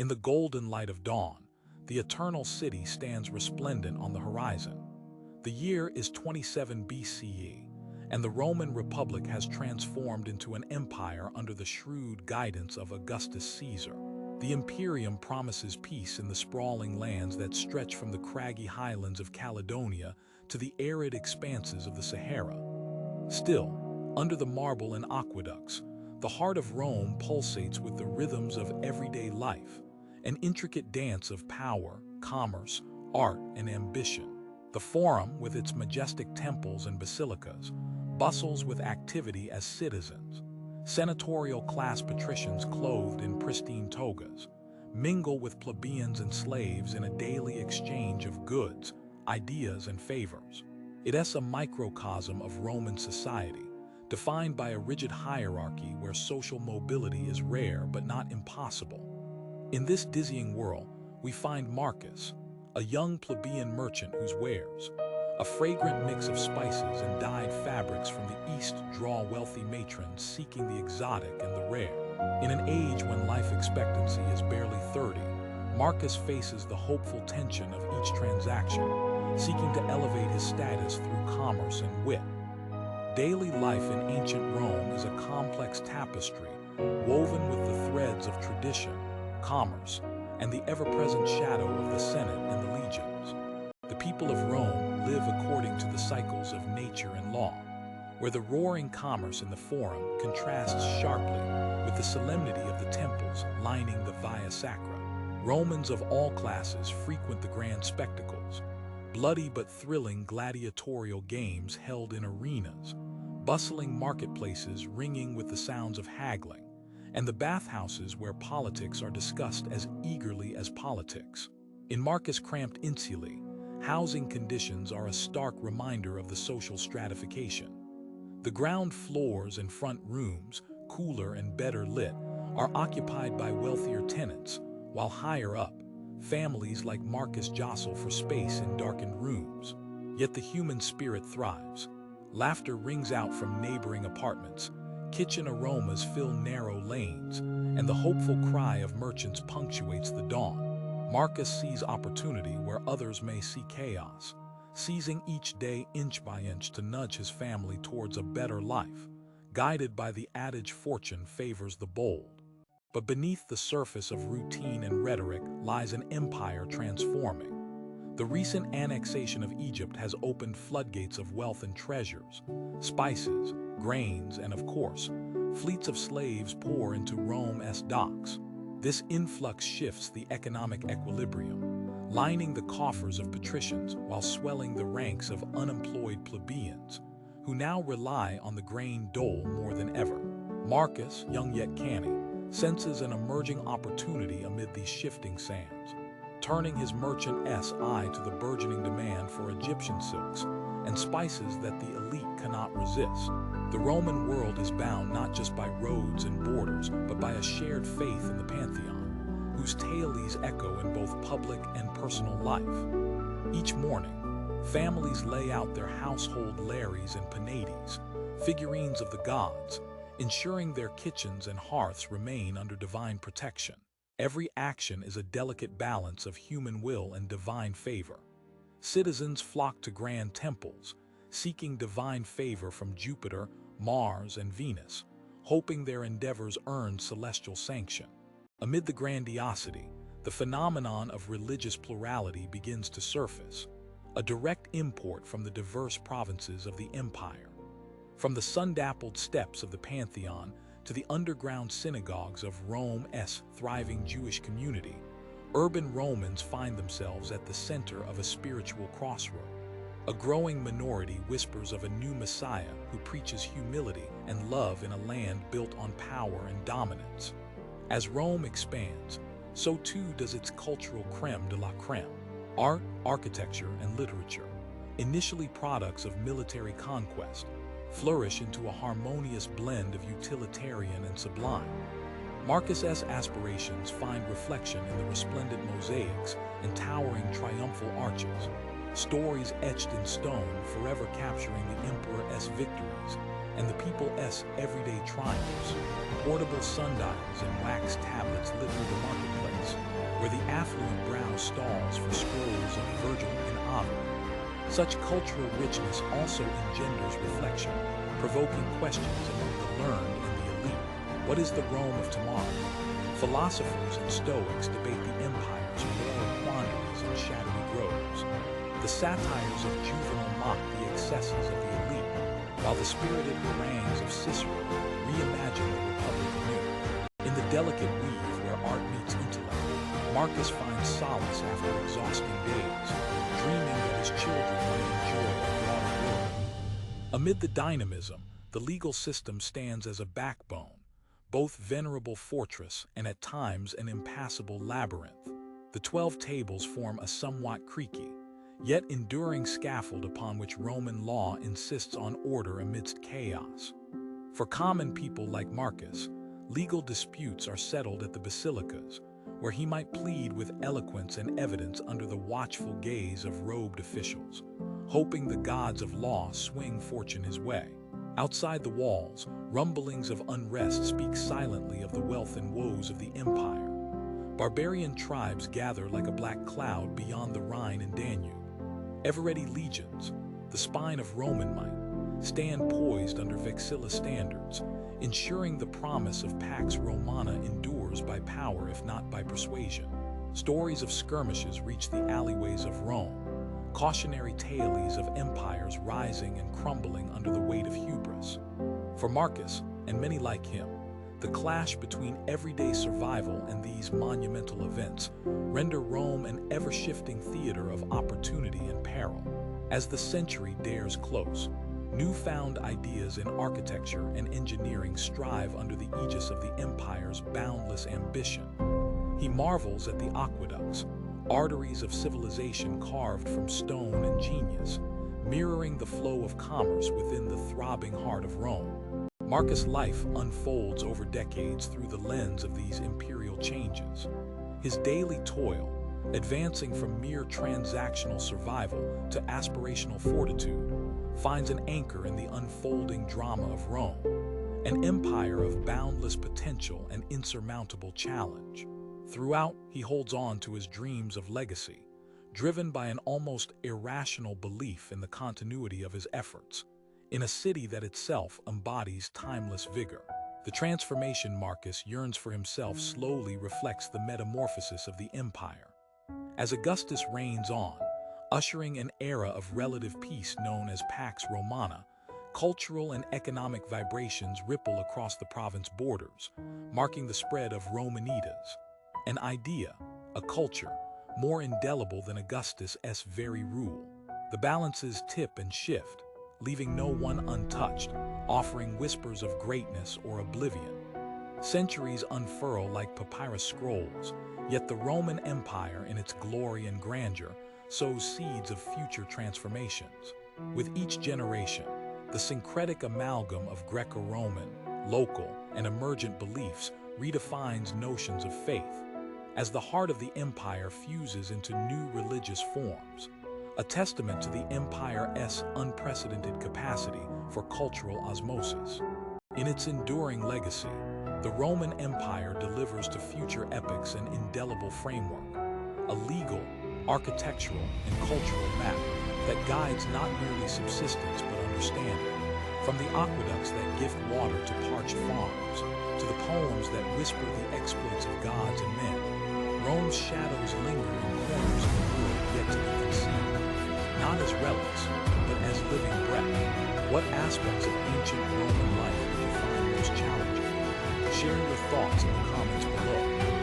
In the golden light of dawn, the eternal city stands resplendent on the horizon. The year is 27 BCE, and the Roman Republic has transformed into an empire under the shrewd guidance of Augustus Caesar. The Imperium promises peace in the sprawling lands that stretch from the craggy highlands of Caledonia to the arid expanses of the Sahara. Still, under the marble and aqueducts, the heart of Rome pulsates with the rhythms of everyday life, an intricate dance of power, commerce, art, and ambition. The Forum, with its majestic temples and basilicas, bustles with activity as citizens. Senatorial-class patricians clothed in pristine togas mingle with plebeians and slaves in a daily exchange of goods, ideas, and favors. It is a microcosm of Roman society, defined by a rigid hierarchy where social mobility is rare but not impossible. In this dizzying whirl, we find Marcus, a young plebeian merchant whose wares, a fragrant mix of spices and dyed fabrics from the East, draw wealthy matrons seeking the exotic and the rare. In an age when life expectancy is barely 30, Marcus faces the hopeful tension of each transaction, seeking to elevate his status through commerce and wit. Daily life in ancient Rome is a complex tapestry, woven with the threads of tradition, commerce, and the ever-present shadow of the Senate and the legions. The people of Rome live according to the cycles of nature and law, where the roaring commerce in the Forum contrasts sharply with the solemnity of the temples lining the Via Sacra. Romans of all classes frequent the grand spectacles, bloody but thrilling gladiatorial games held in arenas, bustling marketplaces ringing with the sounds of haggling, and the bathhouses where politics are discussed as eagerly as politics. In Marcus' cramped insulae, housing conditions are a stark reminder of the social stratification. The ground floors and front rooms, cooler and better lit, are occupied by wealthier tenants, while higher up, families like Marcus jostle for space in darkened rooms. Yet the human spirit thrives. Laughter rings out from neighboring apartments, kitchen aromas fill narrow lanes, and the hopeful cry of merchants punctuates the dawn. Marcus sees opportunity where others may see chaos, seizing each day inch by inch to nudge his family towards a better life, guided by the adage fortune favors the bold. But beneath the surface of routine and rhetoric lies an empire transforming. The recent annexation of Egypt has opened floodgates of wealth and treasures. Spices, grains, and of course, fleets of slaves pour into Rome's docks. This influx shifts the economic equilibrium, lining the coffers of patricians while swelling the ranks of unemployed plebeians, who now rely on the grain dole more than ever. Marcus, young yet canny, senses an emerging opportunity amid these shifting sands, turning his merchant's eye to the burgeoning demand for Egyptian silks and spices that the elite cannot resist. The Roman world is bound not just by roads and borders, but by a shared faith in the Pantheon, whose tales echo in both public and personal life. Each morning, families lay out their household lares and penates, figurines of the gods, ensuring their kitchens and hearths remain under divine protection. Every action is a delicate balance of human will and divine favor. Citizens flock to grand temples, seeking divine favor from Jupiter, Mars, and Venus, hoping their endeavors earn celestial sanction. Amid the grandiosity, the phenomenon of religious plurality begins to surface, a direct import from the diverse provinces of the empire. From the sun-dappled steps of the Pantheon to the underground synagogues of Rome's thriving Jewish community, urban Romans find themselves at the center of a spiritual crossroad. A growing minority whispers of a new Messiah who preaches humility and love in a land built on power and dominance. As Rome expands, so too does its cultural crème de la crème. Art, architecture, and literature, initially products of military conquest, flourish into a harmonious blend of utilitarian and sublime. Marcus's aspirations find reflection in the resplendent mosaics and towering triumphal arches, stories etched in stone forever capturing the emperor's victories and the people's everyday triumphs. Portable sundials and wax tablets litter the marketplace, where the affluent browse stalls for scrolls of Virgil and Ovid. Such cultural richness also engenders reflection, provoking questions among the learned and the elite. What is the Rome of tomorrow? Philosophers and Stoics debate the empire's moral quandaries and shadowy groves. The satires of Juvenal mock the excesses of the elite, while the spirited harangues of Cicero reimagine the Republic anew. In the delicate weave where art meets intellect, Marcus finds solace after exhausting days, dreaming that his children might enjoy a broader world. Amid the dynamism, the legal system stands as a backbone, both venerable fortress and at times an impassable labyrinth. The 12 tables form a somewhat creaky, yet enduring scaffold upon which Roman law insists on order amidst chaos. For common people like Marcus, legal disputes are settled at the basilicas, where he might plead with eloquence and evidence under the watchful gaze of robed officials, hoping the gods of law swing fortune his way. Outside the walls, rumblings of unrest speak silently of the wealth and woes of the empire. Barbarian tribes gather like a black cloud beyond the Rhine and Danube. Ever-ready legions, the spine of Roman might, stand poised under vexilla standards, ensuring the promise of Pax Romana endures by power if not by persuasion. Stories of skirmishes reach the alleyways of Rome, cautionary tales of empires rising and crumbling under the weight of hubris. For Marcus, and many like him, the clash between everyday survival and these monumental events render Rome an ever-shifting theater of opportunity and peril. As the century dares close, newfound ideas in architecture and engineering strive under the aegis of the empire's boundless ambition. He marvels at the aqueducts, arteries of civilization carved from stone and genius, mirroring the flow of commerce within the throbbing heart of Rome. Marcus' life unfolds over decades through the lens of these imperial changes. His daily toil, advancing from mere transactional survival to aspirational fortitude, finds an anchor in the unfolding drama of Rome, an empire of boundless potential and insurmountable challenge. Throughout, he holds on to his dreams of legacy, driven by an almost irrational belief in the continuity of his efforts, in a city that itself embodies timeless vigor. The transformation Marcus yearns for himself slowly reflects the metamorphosis of the empire. As Augustus reigns on, ushering an era of relative peace known as Pax Romana, cultural and economic vibrations ripple across the province borders, marking the spread of Romanitas, an idea, a culture, more indelible than Augustus' very rule. The balances tip and shift, leaving no one untouched, offering whispers of greatness or oblivion. Centuries unfurl like papyrus scrolls, yet the Roman Empire, in its glory and grandeur, sows seeds of future transformations. With each generation, the syncretic amalgam of Greco-Roman, local, and emergent beliefs redefines notions of faith, as the heart of the empire fuses into new religious forms, a testament to the empire's unprecedented capacity for cultural osmosis. In its enduring legacy, the Roman Empire delivers to future epochs an indelible framework, a legal, architectural, and cultural map that guides not merely subsistence but understanding. From the aqueducts that gift water to parched farms, to the poems that whisper the exploits of gods and men, Rome's shadows linger in corners of the world yet to be concealed, not as relics, but as living breath. What aspects of ancient Roman life do you find most challenging? Share your thoughts in the comments below.